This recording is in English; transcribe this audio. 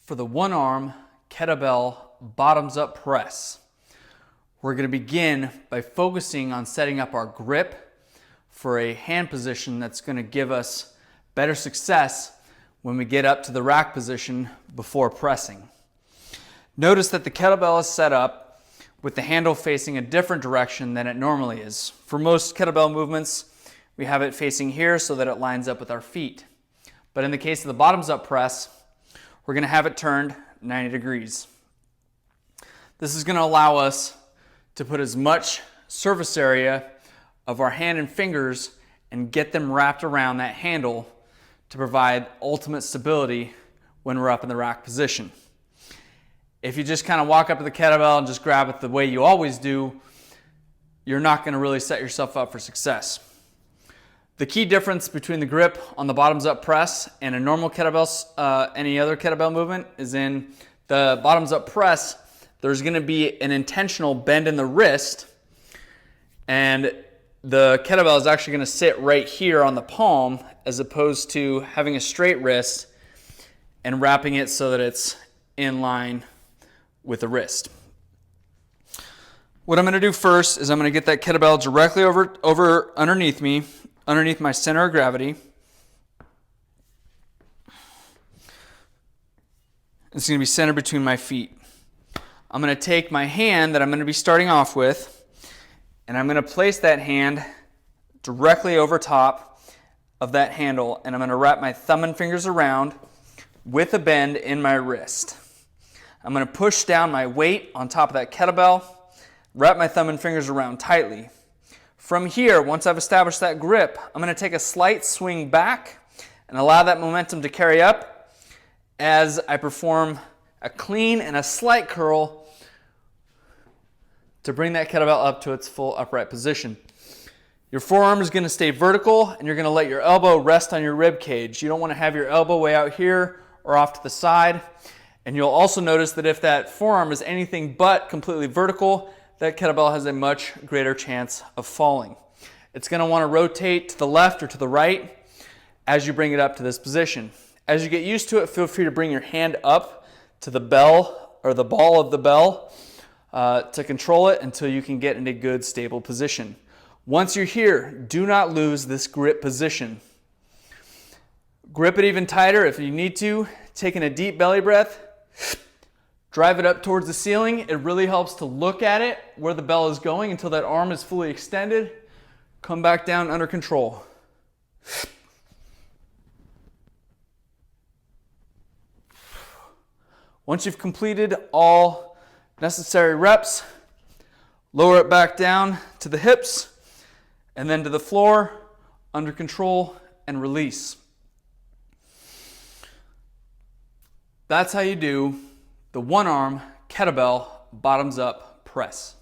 For the one arm kettlebell bottoms up press, we're going to begin by focusing on setting up our grip for a hand position that's going to give us better success when we get up to the rack position before pressing. Notice that the kettlebell is set up with the handle facing a different direction than it normally is. For most kettlebell movements, we have it facing here so that it lines up with our feet. But in the case of the bottoms up press, we're going to have it turned 90 degrees. This is going to allow us to put as much surface area of our hand and fingers and get them wrapped around that handle to provide ultimate stability when we're up in the rack position. If you just kind of walk up to the kettlebell and just grab it the way you always do, you're not going to really set yourself up for success. The key difference between the grip on the bottoms up press and a normal kettlebell, any other kettlebell movement, is in the bottoms up press, there's going to be an intentional bend in the wrist, and the kettlebell is actually going to sit right here on the palm as opposed to having a straight wrist and wrapping it so that it's in line with the wrist. What I'm going to do first is I'm going to get that kettlebell directly over underneath me, underneath my center of gravity. It's going to be centered between my feet. I'm going to take my hand that I'm going to be starting off with, and I'm going to place that hand directly over top of that handle, and I'm going to wrap my thumb and fingers around with a bend in my wrist. I'm going to push down my weight on top of that kettlebell, wrap my thumb and fingers around tightly. From here, once I've established that grip, I'm going to take a slight swing back and allow that momentum to carry up as I perform a clean and a slight curl to bring that kettlebell up to its full upright position. Your forearm is going to stay vertical, and you're going to let your elbow rest on your rib cage. You don't want to have your elbow way out here or off to the side. And you'll also notice that if that forearm is anything but completely vertical, that kettlebell has a much greater chance of falling. It's going to want to rotate to the left or to the right as you bring it up to this position. As you get used to it, feel free to bring your hand up to the bell or the ball of the bell to control it until you can get in a good stable position. Once you're here, do not lose this grip position. Grip it even tighter if you need to. Taking a deep belly breath, drive it up towards the ceiling. It really helps to look at it where the bell is going until that arm is fully extended. Come back down under control. Once you've completed all necessary reps, lower it back down to the hips and then to the floor, under control, and release. That's how you do the one arm kettlebell bottoms up press.